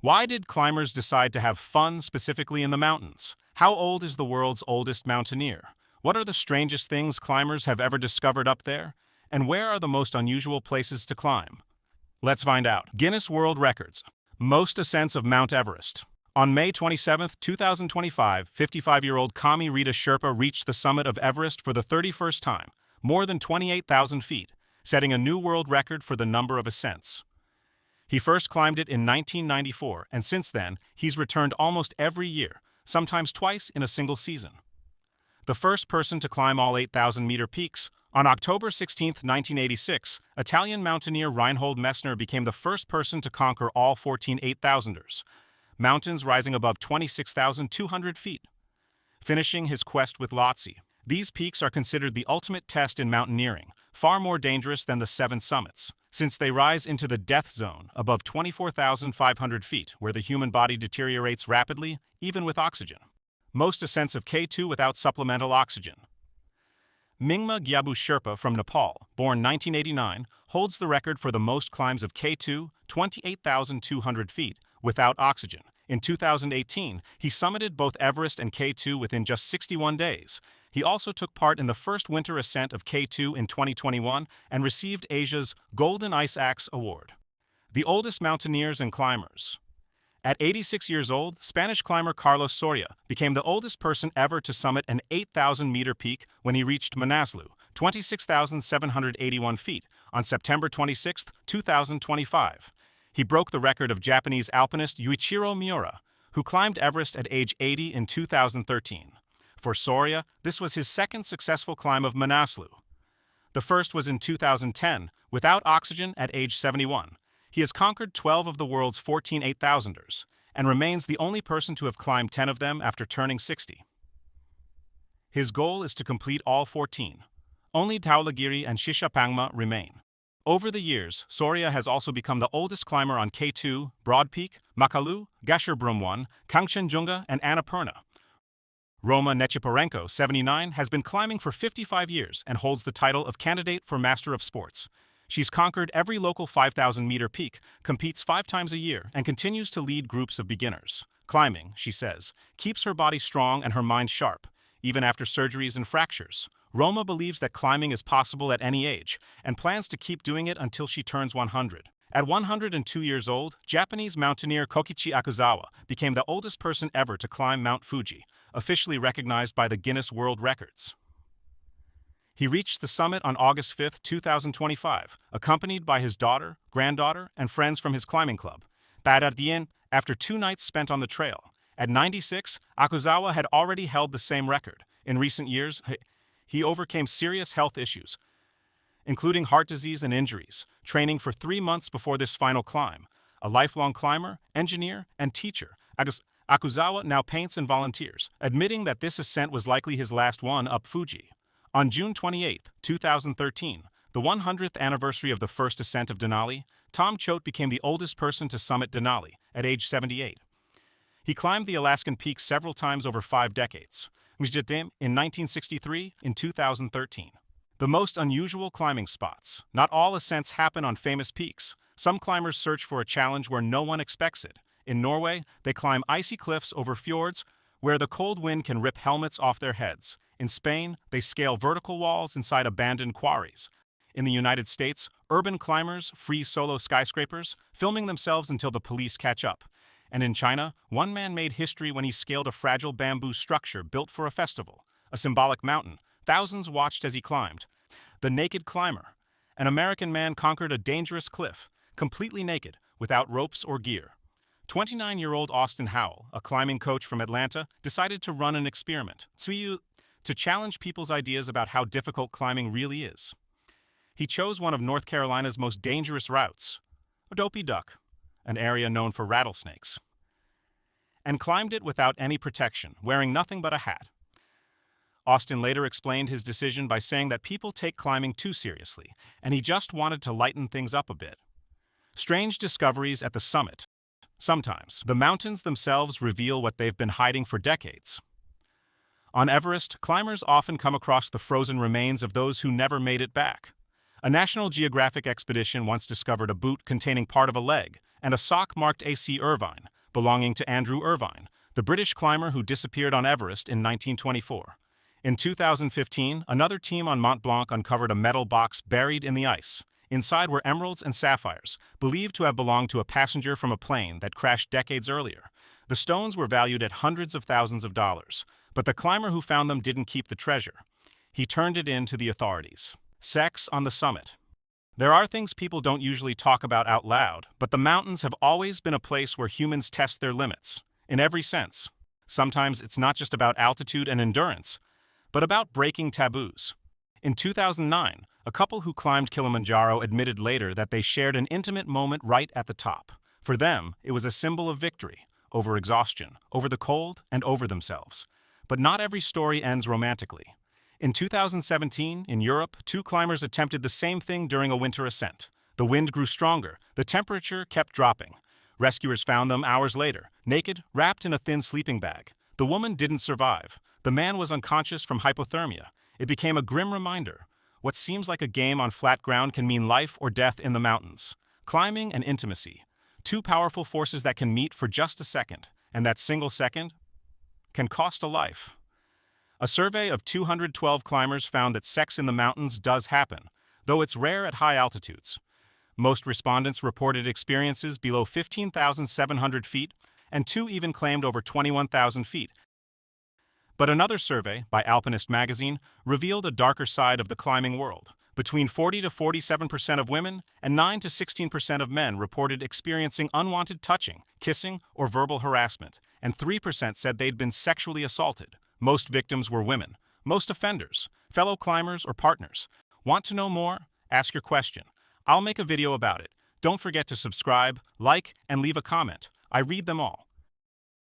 Why did climbers decide to have fun specifically in the mountains? How old is the world's oldest mountaineer? What are the strangest things climbers have ever discovered up there? And where are the most unusual places to climb? Let's find out. Guinness World Records. Most ascents of Mount Everest. On May 27, 2025, 55-year-old Kami Rita Sherpa reached the summit of Everest for the 31st time, more than 28,000 feet, setting a new world record for the number of ascents. He first climbed it in 1994, and since then, he's returned almost every year, sometimes twice in a single season. The first person to climb all 8,000-meter peaks, on October 16, 1986, Italian mountaineer Reinhold Messner became the first person to conquer all 14 8,000ers, mountains rising above 26,200 feet, finishing his quest with Lhotse. These peaks are considered the ultimate test in mountaineering, far more dangerous than the 7 summits, since they rise into the death zone above 24,500 feet, where the human body deteriorates rapidly, even with oxygen. Most ascents of K2 without supplemental oxygen. Mingma Gyabu Sherpa from Nepal, born 1989, holds the record for the most climbs of K2, 28,200 feet, without oxygen. In 2018, he summited both Everest and K2 within just 61 days. He also took part in the first winter ascent of K2 in 2021 and received Asia's Golden Ice Axe Award. The oldest mountaineers and climbers. At 86 years old, Spanish climber Carlos Soria became the oldest person ever to summit an 8,000-meter peak when he reached Manaslu, 26,781 feet, on September 26, 2025. He broke the record of Japanese alpinist Yuichiro Miura, who climbed Everest at age 80 in 2013. For Soria, this was his second successful climb of Manaslu. The first was in 2010, without oxygen at age 71. He has conquered 12 of the world's 14 8,000ers, and remains the only person to have climbed 10 of them after turning 60. His goal is to complete all 14. Only Dhaulagiri and Shishapangma remain. Over the years, Soria has also become the oldest climber on K2, Broad Peak, Makalu, Gasherbrum 1, Kangchenjunga, and Annapurna. Roma Nechiporenko, 79, has been climbing for 55 years and holds the title of candidate for Master of Sports. She's conquered every local 5,000-meter peak, competes 5 times a year, and continues to lead groups of beginners. Climbing, she says, keeps her body strong and her mind sharp, even after surgeries and fractures. Roma believes that climbing is possible at any age, and plans to keep doing it until she turns 100. At 102 years old, Japanese mountaineer Kokichi Akuzawa became the oldest person ever to climb Mount Fuji, officially recognized by the Guinness World Records. He reached the summit on August 5, 2025, accompanied by his daughter, granddaughter, and friends from his climbing club. Badardien, after 2 nights spent on the trail. At 96, Akuzawa had already held the same record. In recent years, he overcame serious health issues, including heart disease and injuries, training for 3 months before this final climb. A lifelong climber, engineer, and teacher, Akuzawa now paints and volunteers, admitting that this ascent was likely his last one up Fuji. On June 28, 2013, the 100th anniversary of the first ascent of Denali, Tom Choate became the oldest person to summit Denali, at age 78. He climbed the Alaskan peak several times over 5 decades, in 1963 and 2013. The most unusual climbing spots. Not all ascents happen on famous peaks. Some climbers search for a challenge where no one expects it. In Norway, they climb icy cliffs over fjords where the cold wind can rip helmets off their heads. In Spain, they scale vertical walls inside abandoned quarries. In the United States, urban climbers freeze solo skyscrapers, filming themselves until the police catch up. And in China, one man made history when he scaled a fragile bamboo structure built for a festival, a symbolic mountain. Thousands watched as he climbed. The Naked Climber. An American man conquered a dangerous cliff, completely naked, without ropes or gear. 29-year-old Austin Howell, a climbing coach from Atlanta, decided to run an experiment to challenge people's ideas about how difficult climbing really is. He chose one of North Carolina's most dangerous routes, Dopey Duck, an area known for rattlesnakes, and climbed it without any protection, wearing nothing but a hat. Austin later explained his decision by saying that people take climbing too seriously, and he just wanted to lighten things up a bit. Strange discoveries at the summit. Sometimes, the mountains themselves reveal what they've been hiding for decades. On Everest, climbers often come across the frozen remains of those who never made it back. A National Geographic expedition once discovered a boot containing part of a leg and a sock marked A.C. Irvine, belonging to Andrew Irvine, the British climber who disappeared on Everest in 1924. In 2015, another team on Mont Blanc uncovered a metal box buried in the ice. Inside were emeralds and sapphires, believed to have belonged to a passenger from a plane that crashed decades earlier. The stones were valued at hundreds of thousands of dollars, but the climber who found them didn't keep the treasure. He turned it in to the authorities. Sex on the summit. There are things people don't usually talk about out loud, but the mountains have always been a place where humans test their limits, in every sense. Sometimes it's not just about altitude and endurance, but about breaking taboos. In 2009, a couple who climbed Kilimanjaro admitted later that they shared an intimate moment right at the top. For them, it was a symbol of victory, over exhaustion, over the cold, and over themselves. But not every story ends romantically. In 2017, in Europe, two climbers attempted the same thing during a winter ascent. The wind grew stronger, the temperature kept dropping. Rescuers found them hours later, naked, wrapped in a thin sleeping bag. The woman didn't survive. The man was unconscious from hypothermia. It became a grim reminder. What seems like a game on flat ground can mean life or death in the mountains. Climbing and intimacy. Two powerful forces that can meet for just a second, and that single second can cost a life. A survey of 212 climbers found that sex in the mountains does happen, though it's rare at high altitudes. Most respondents reported experiences below 15,700 feet, and two even claimed over 21,000 feet. But another survey, by Alpinist magazine, revealed a darker side of the climbing world. Between 40 to 47% of women and 9 to 16% of men reported experiencing unwanted touching, kissing, or verbal harassment, and 3% said they'd been sexually assaulted. Most victims were women. Most offenders, fellow climbers or partners. Want to know more? Ask your question. I'll make a video about it. Don't forget to subscribe, like, and leave a comment. I read them all.